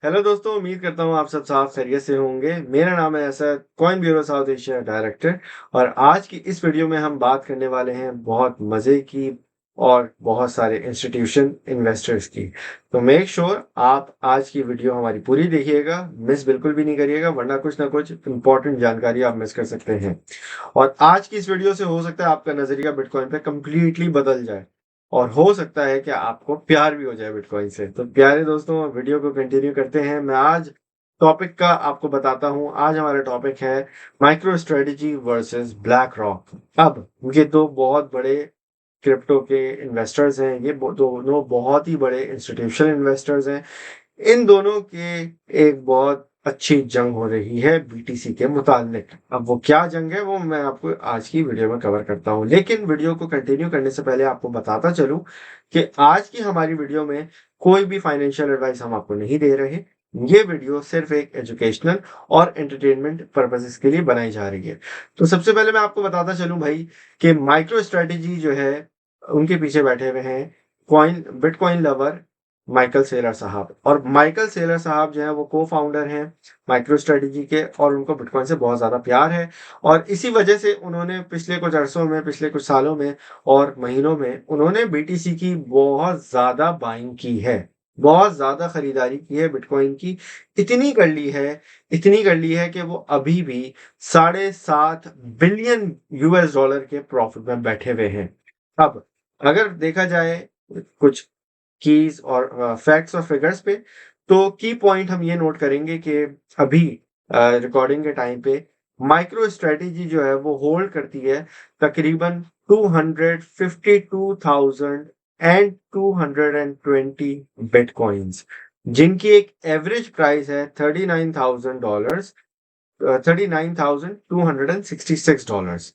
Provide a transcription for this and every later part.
Hello दोस्तों, उम्मीद करता हूँ आप सब साफ खैरियत से होंगे। मेरा नाम है Asad, coin bureau south Asia director. और आज की इस वीडियो में हम बात करने वाले हैं बहुत मज़े की और बहुत सारे इंस्टीट्यूशन इन्वेस्टर्स की। तो मेक श्योर आप आज की वीडियो हमारी पूरी देखिएगा, मिस बिल्कुल भी नहीं करिएगा, वरना कुछ ना कुछ इंपॉर्टेंट जानकारी आप मिस कर सकते हैं। और आज की इस वीडियो से हो सकता है आपका नजरिया बिटकॉइन पे कंप्लीटली बदल जाए, और हो सकता है कि आपको प्यार भी हो जाए बिटकॉइन से। तो प्यारे दोस्तों, वीडियो को कंटिन्यू करते हैं। मैं आज टॉपिक का आपको बताता हूं। आज हमारा टॉपिक है micro strategy versus black rock. अब ये दो बहुत बड़े क्रिप्टो के इन्वेस्टर्स हैं, ये दोनों बहुत ही बड़े इंस्टीट्यूशनल इन्वेस्टर्स हैं। इन दोनों के एक बहुत अच्छी जंग हो रही है बीटीसी के मुतालिक। अब वो क्या जंग है वो मैं आपको आज की वीडियो में कवर करता हूं, लेकिन वीडियो को कंटिन्यू करने से पहले आपको बताता चलूं कि आज की हमारी वीडियो में कोई भी फाइनेंशियल एडवाइस हम आपको नहीं दे रहे। ये वीडियो सिर्फ एक एजुकेशनल और एंटरटेनमेंट पर्पसेस के लिए बनाई जा रही है। तो सबसे पहले मैं आपको बताता चलूं भाई कि माइक्रो स्ट्रेटेजी जो है, उनके पीछे बैठे हुए हैं बिटकॉइन लवर माइकल सेलर साहब। और माइकल सेलर साहब जो है वो को फाउंडर हैं माइक्रो स्ट्रेटेजी के, और उनको बिटकॉइन से बहुत ज़्यादा प्यार है। और इसी वजह से उन्होंने पिछले कुछ अरसों में, पिछले कुछ सालों में और महीनों में उन्होंने बीटीसी की बहुत ज़्यादा बाइंग की है, बहुत ज़्यादा खरीदारी की है बिटकॉइन की। इतनी कर ली है, इतनी कर ली है कि वो अभी भी 7.5 बिलियन यूएस डॉलर के प्रॉफिट में बैठे हुए हैं। अब अगर देखा जाए कुछ कीज और फैक्ट्स और फिगर्स पे, तो की पॉइंट हम ये नोट करेंगे कि अभी रिकॉर्डिंग के टाइम पे माइक्रो स्ट्रेटेजी जो है वो होल्ड करती है तकरीबन 252,220 बिटकॉइंस, जिनकी एक एवरेज प्राइस है $39,000, $39,266।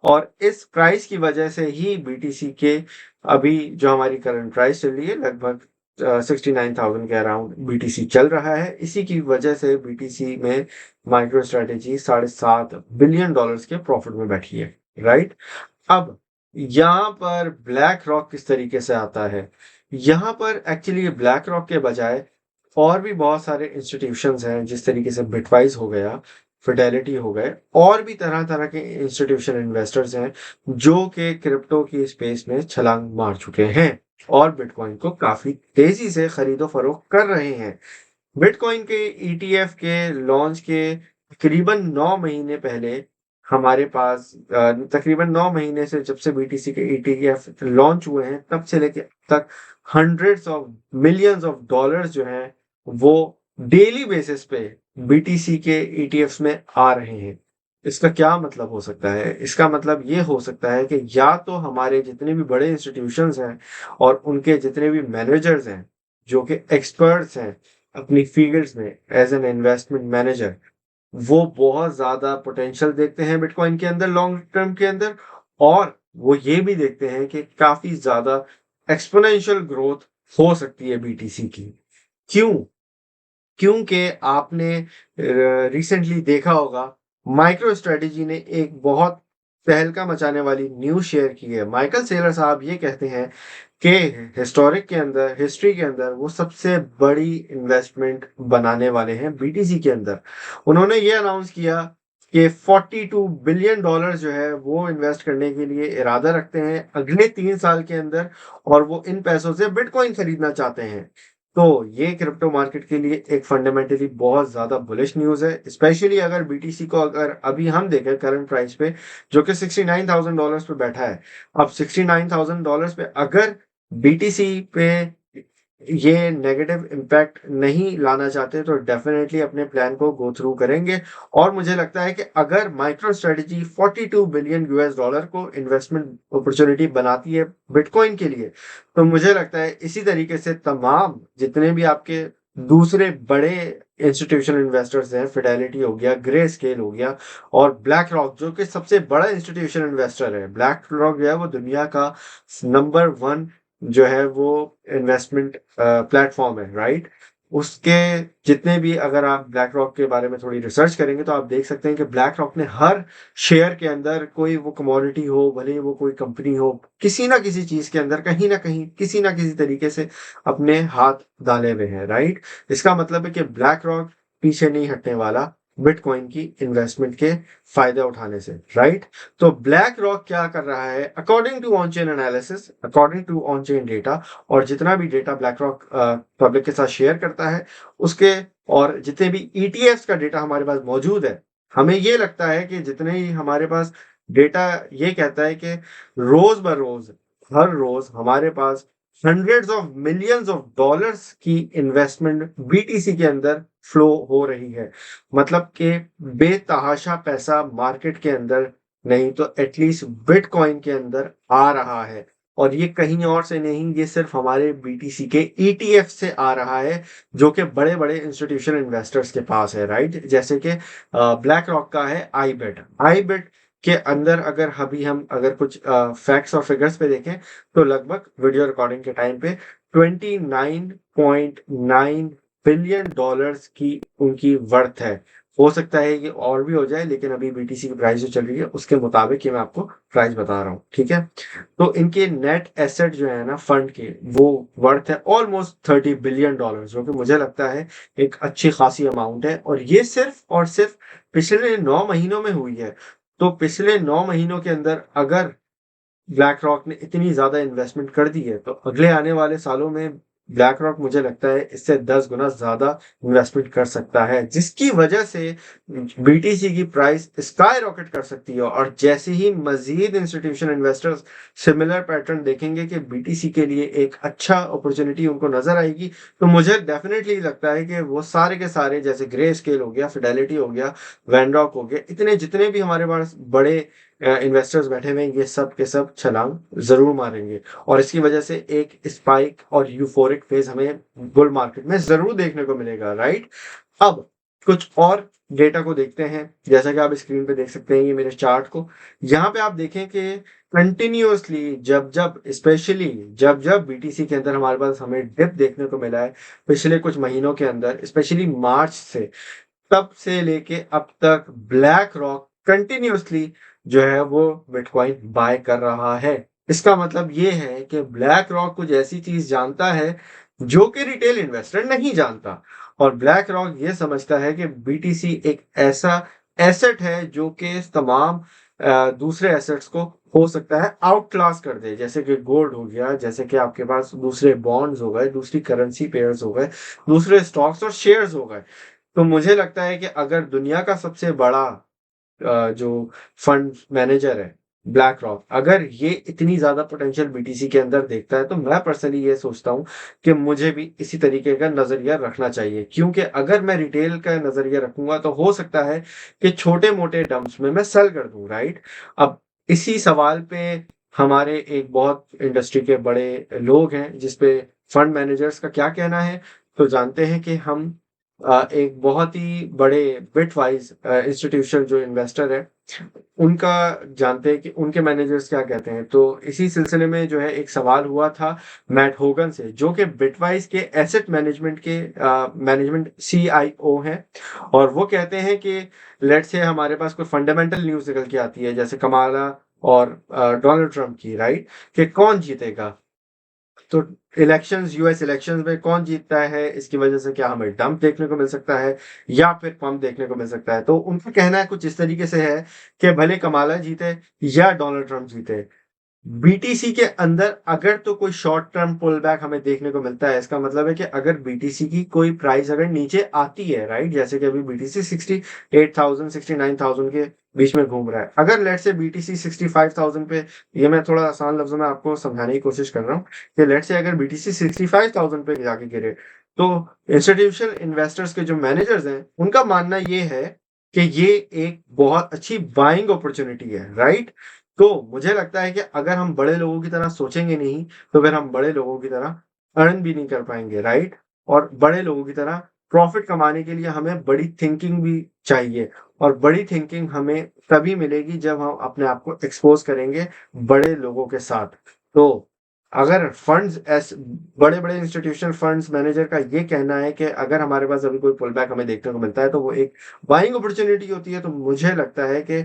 और इस प्राइस की वजह से ही बीटीसी के अभी जो हमारी करंट प्राइस चल रही है लगभग 69,000 के अराउंड बीटीसी चल रहा है। इसी की वजह से बीटीसी में माइक्रो स्ट्रेटेजी $7.5 बिलियन के प्रॉफिट में बैठी है, राइट। अब यहाँ पर ब्लैक रॉक किस तरीके से आता है। यहाँ पर एक्चुअली ब्लैक रॉक के बजाय और भी बहुत सारे इंस्टीट्यूशंस हैं, जिस तरीके से बिटवाइज हो गया, फिडेलिटी हो गए, और भी तरह तरह के इंस्टीट्यूशन इन्वेस्टर्स हैं जो कि क्रिप्टो की स्पेस में छलांग मार चुके हैं और बिटकॉइन को काफी तेजी से खरीदो फरोख्त कर रहे हैं। बिटकॉइन के ईटीएफ के लॉन्च के तकरीबन 9 महीने पहले हमारे पास तकरीबन 9 महीने से, जब से बीटीसी के ईटीएफ लॉन्च हुए हैं तब से लेके अब तक hundreds of millions of dollars जो हैं वो डेली बेसिस पे बीटीसी के ईटीएफ्स में आ रहे हैं। इसका क्या मतलब हो सकता है? इसका मतलब ये हो सकता है कि या तो हमारे जितने भी बड़े इंस्टीट्यूशंस हैं और उनके जितने भी मैनेजर्स हैं जो कि एक्सपर्ट्स हैं अपनी फील्ड्स में एज एन इन्वेस्टमेंट मैनेजर, वो बहुत ज्यादा पोटेंशियल देखते हैं बिटकॉइन के अंदर लॉन्ग टर्म के अंदर। और वो ये भी देखते हैं कि काफी ज्यादा एक्सपोनेंशियल ग्रोथ हो सकती है बीटीसी की। क्यों? क्योंकि आपने रिसेंटली देखा होगा माइक्रो स्ट्रेटेजी ने एक बहुत तहलका मचाने वाली न्यूज शेयर की है। माइकल सेलर साहब ये कहते हैं कि हिस्ट्री के अंदर वो सबसे बड़ी इन्वेस्टमेंट बनाने वाले हैं बीटीसी के अंदर। उन्होंने ये अनाउंस किया कि $42 बिलियन जो है वो इन्वेस्ट करने के लिए इरादा रखते हैं अगले 3 साल के अंदर, और वो इन पैसों से बिटकॉइन खरीदना चाहते हैं। तो ये क्रिप्टो मार्केट के लिए एक फंडामेंटली बहुत ज्यादा बुलिश न्यूज है, स्पेशली अगर बीटीसी को अगर अभी हम देखें करंट प्राइस पे जो कि $69,000 पे बैठा है। अब $69,000 पे अगर बीटीसी पे ये नेगेटिव इम्पैक्ट नहीं लाना चाहते तो डेफिनेटली अपने प्लान को गो थ्रू करेंगे। और मुझे लगता है कि अगर माइक्रो स्ट्रेटेजी $42 बिलियन को इन्वेस्टमेंट अपॉर्चुनिटी बनाती है बिटकॉइन के लिए, तो मुझे लगता है इसी तरीके से तमाम जितने भी आपके दूसरे बड़े इंस्टीट्यूशनल इन्वेस्टर्स हैं, फिडेलिटी हो गया, ग्रे स्केल हो गया, और ब्लैक रॉक जो कि सबसे बड़ा इंस्टीट्यूशनल इन्वेस्टर है। ब्लैक रॉक जो है वो दुनिया का नंबर 1 जो है वो इन्वेस्टमेंट प्लेटफॉर्म है, राइट। उसके जितने भी, अगर आप ब्लैक रॉक के बारे में थोड़ी रिसर्च करेंगे तो आप देख सकते हैं कि ब्लैक रॉक ने हर शेयर के अंदर, कोई वो कमोडिटी हो, भले ही वो कोई कंपनी हो, किसी ना किसी चीज के अंदर कहीं ना कहीं किसी ना किसी तरीके से अपने हाथ डाले हुए हैं, राइट। इसका मतलब है कि ब्लैक रॉक पीछे नहीं हटने वाला बिटकॉइन की इन्वेस्टमेंट के फायदे उठाने से, राइट। तो ब्लैक रॉक क्या कर रहा है, according to on chain analysis, according to on chain data, और जितना भी डेटा ब्लैक रॉक पब्लिक के साथ शेयर करता है उसके, और जितने भी ईटीएफ्स का डेटा हमारे पास मौजूद है, हमें ये लगता है कि जितने ही हमारे पास डेटा ये कहता है कि रोज ब रोज, हर रोज हमारे पास hundreds of millions of dollars की इन्वेस्टमेंट बीटीसी के अंदर फ्लो हो रही है। मतलब कि बेतहाशा पैसा मार्केट के अंदर नहीं तो एटलीस्ट बिटकॉइन के अंदर आ रहा है, और ये कहीं और से नहीं, ये सिर्फ हमारे बीटीसी के ईटीएफ से आ रहा है, जो कि बड़े बड़े इंस्टीट्यूशनल इन्वेस्टर्स के पास है, राइट। जैसे कि ब्लैक रॉक का है आई बेट के अंदर, अगर अभी हम अगर कुछ फैक्ट्स और फिगर्स पे देखें तो लगभग वीडियो रिकॉर्डिंग के टाइम पे 29.9 बिलियन डॉलर्स की उनकी वर्थ है। हो सकता है कि और भी हो जाए, लेकिन अभी बीटीसी की प्राइस जो चल रही है उसके मुताबिक ही मैं आपको प्राइस बता रहा हूँ, ठीक है। तो इनके नेट एसेट जो है ना फंड के, वो वर्थ है ऑलमोस्ट 30 बिलियन डॉलर, जो कि मुझे लगता है एक अच्छी खासी अमाउंट है, और ये सिर्फ और सिर्फ पिछले 9 महीनों में हुई है। तो पिछले 9 महीनों के अंदर अगर ब्लैक रॉक ने इतनी ज्यादा इन्वेस्टमेंट कर दी है, तो अगले आने वाले सालों में ब्लैक रॉक मुझे लगता है इससे 10 गुना ज्यादा इन्वेस्टमेंट कर सकता है, जिसकी वजह से बीटीसी की प्राइस स्काई रॉकेट कर सकती है। और जैसे ही मजीद इंस्टीट्यूशन इन्वेस्टर्स सिमिलर पैटर्न देखेंगे कि बीटीसी के लिए एक अच्छा अपॉर्चुनिटी उनको नजर आएगी, तो मुझे डेफिनेटली लगता है कि वो सारे के सारे, जैसे ग्रे स्केल हो गया, फिडेलिटी हो गया, वैनरॉक हो गया, इतने जितने भी हमारे पास बड़े इन्वेस्टर्स बैठे हुए हैं, ये सब के सब छलांग जरूर मारेंगे, और इसकी वजह से एक स्पाइक और यूफोरिक फेज हमें बुल मार्केट में जरूर देखने को मिलेगा, राइट। अब कुछ और डेटा को देखते हैं, जैसा कि आप स्क्रीन पे देख सकते हैं ये मेरे चार्ट को। यहाँ पे आप देखें कि कंटिन्यूअसली जब जब स्पेशली जब जब बीटीसी के अंदर हमारे पास हमें डिप देखने को मिला है पिछले कुछ महीनों के अंदर, स्पेशली मार्च से, तब से लेके अब तक ब्लैक रॉक कंटिन्यूअसली जो है वो बिटकॉइन बाय कर रहा है। इसका मतलब ये है कि ब्लैक रॉक कुछ ऐसी चीज जानता है जो कि रिटेल इन्वेस्टर नहीं जानता, और ब्लैक रॉक ये समझता है कि बीटीसी एक ऐसा एसेट है जो कि तमाम दूसरे एसेट्स को हो सकता है आउट क्लास कर दे, जैसे कि गोल्ड हो गया, जैसे कि आपके पास दूसरे बॉन्ड्स हो गए, दूसरी करेंसी पेयर्स हो गए, दूसरे स्टॉक्स और शेयर्स हो गए। तो मुझे लगता है कि अगर दुनिया का सबसे बड़ा जो फंड मैनेजर है ब्लैक रॉक, अगर ये इतनी ज्यादा पोटेंशियल बीटीसी के अंदर देखता है, तो मैं पर्सनली ये सोचता हूँ कि मुझे भी इसी तरीके का नजरिया रखना चाहिए, क्योंकि अगर मैं रिटेल का नजरिया रखूंगा तो हो सकता है कि छोटे मोटे डम्प्स में मैं सेल कर दूं, राइट। अब इसी सवाल पे हमारे एक बहुत इंडस्ट्री के बड़े लोग हैं जिसपे फंड मैनेजर्स का क्या कहना है, तो जानते हैं कि हम एक बहुत ही बड़े बिटवाइज इंस्टीट्यूशन जो इन्वेस्टर है उनका जानते हैं कि उनके मैनेजर्स क्या कहते हैं। तो इसी सिलसिले में जो है एक सवाल हुआ था मैट होगन से, जो कि बिटवाइज के एसेट मैनेजमेंट के मैनेजमेंट सीआईओ हैं, और वो कहते हैं कि लेट से हमारे पास कोई फंडामेंटल न्यूज निकल के आती है, जैसे कमाला और डोनाल्ड ट्रंप की, राइट, कि कौन जीतेगा। तो इलेक्शंस, यूएस इलेक्शंस में कौन जीतता है, इसकी वजह से क्या हमें डंप देखने को मिल सकता है या फिर पंप देखने को मिल सकता है। तो उनका कहना है कुछ इस तरीके से है कि भले कमाला जीते या डोनाल्ड ट्रंप जीते, बीटीसी के अंदर अगर तो कोई शॉर्ट टर्म पुल बैक हमें देखने को मिलता है, इसका मतलब है कि अगर बीटीसी की कोई प्राइस अगर नीचे आती है, राइट, जैसे कि अभी बीटीसी 68,000 69,000 के बीच में घूम रहा है, अगर लेट से बीटीसी 65,000 पे, ये मैं थोड़ा आसान लफ्जों में आपको समझाने की कोशिश कर रहा हूँ कि लेट से अगर बीटीसी 65,000 पे जाके गिरे, तो इंस्टीट्यूशनल इन्वेस्टर्स के जो मैनेजर्स हैं उनका मानना ये है कि ये एक बहुत अच्छी बाइंग अपॉर्चुनिटी है, राइट। तो मुझे लगता है कि अगर हम बड़े लोगों की तरह सोचेंगे नहीं, तो फिर हम बड़े लोगों की तरह अर्न भी नहीं कर पाएंगे, राइट। और बड़े लोगों की तरह प्रॉफिट कमाने के लिए हमें बड़ी थिंकिंग भी चाहिए, और बड़ी थिंकिंग हमें तभी मिलेगी जब हम अपने आप को एक्सपोज करेंगे बड़े लोगों के साथ। तो अगर फंड्स एस बड़े-बड़े इंस्टीट्यूशनल फंड्स मैनेजर का ये कहना है कि अगर हमारे पास अभी कोई पुल बैक हमें देखने को मिलता है, तो वो एक बाइंग अपॉर्च्युनिटी होती है, तो मुझे लगता है कि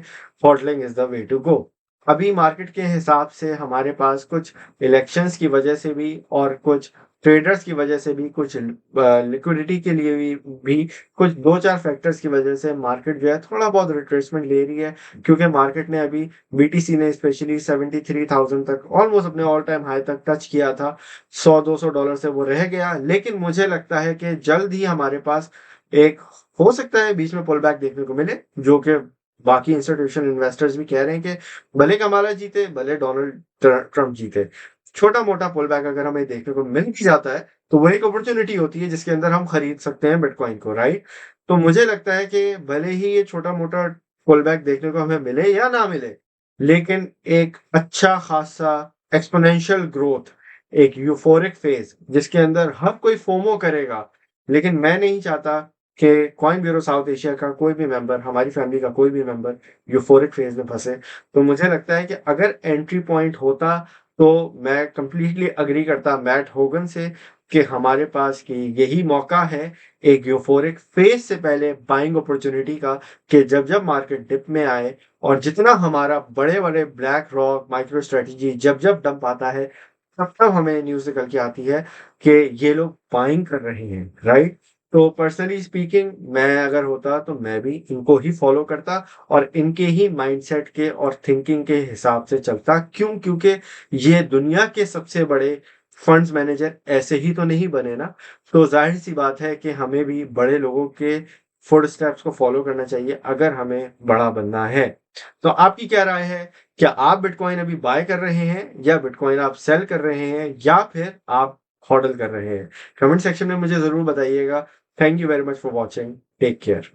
hodling is the way to go. अभी मार्केट के हिसाब से हमारे पास कुछ इलेक्शंस की वजह से भी और कुछ ट्रेडर्स की वजह से भी, कुछ लिक्विडिटी के लिए भी कुछ 2-4 फैक्टर्स की वजह से मार्केट जो है थोड़ा बहुत रिट्रेसमेंट ले रही है, क्योंकि मार्केट ने अभी बीटीसी ने स्पेशली 73,000 तक ऑलमोस्ट अपने ऑल टाइम हाई तक टच किया था। $100-200 से वो रह गया, लेकिन मुझे लगता है कि जल्द ही हमारे पास एक हो सकता है बीच में पुल बैक देखने को मिले, जो कि बाकी इंस्टीट्यूशनल इन्वेस्टर्स भी कह रहे हैं कि भले कमाला जीते, भले डोनाल्ड ट्रंप जीते, छोटा-मोटा पुल बैक अगर हमें देखने को मिल भी जाता है, तो वो एक अपॉर्च्युनिटी होती है जिसके अंदर हम खरीद सकते हैं बिटकॉइन को, राइट? तो मुझे लगता है कि भले ही ये छोटा-मोटा पुल बैक देखने को हमें मिले या ना मिले, लेकिन एक अच्छा खासा एक्स्पोनेंशियल ग्रोथ, एक यूफोरिक फेज जिसके अंदर हर कोई फोमो करेगा, लेकिन मैं नहीं चाहता कि कॉइन ब्यूरो साउथ एशिया का कोई भी मेंबर, हमारी फैमिली का कोई भी मेंबर यूफोरिक फेज में फंसे। तो मुझे लगता है कि अगर एंट्री पॉइंट होता, तो मैं कंप्लीटली अग्री करता मैट होगन से कि हमारे पास कि यही मौका है एक यूफोरिक फेज से पहले बाइंग अपॉर्चुनिटी का, कि जब-जब मार्केट डिप में आए और जितना हमारा बड़े-बड़े ब्लैक रॉक, माइक्रो स्ट्रेटजी जब-जब डंप आता है, तब-तब हमें न्यूज़ निकल के आती है कि ये लोग बाइंग कर रहे हैं, राइट? तो पर्सनली स्पीकिंग मैं अगर होता तो मैं भी इनको ही फॉलो करता और इनके ही माइंडसेट के और थिंकिंग के हिसाब से चलता। क्यों? क्योंकि ये दुनिया के सबसे बड़े फंड्स मैनेजर ऐसे ही तो नहीं बने ना। तो ज़ाहिर-सी बात है कि हमें भी बड़े लोगों के फुटस्टेप्स को फॉलो करना चाहिए अगर हमें बड़ा बनना है। तो आपकी क्या राय है? क्या आप बिटकॉइन अभी बाय कर रहे हैं या बिटकॉइन आप सेल कर रहे हैं या फिर आप हॉडल कर रहे हैं? कमेंट सेक्शन में मुझे ज़रूर बताइएगा। Thank you very much for watching. Take care.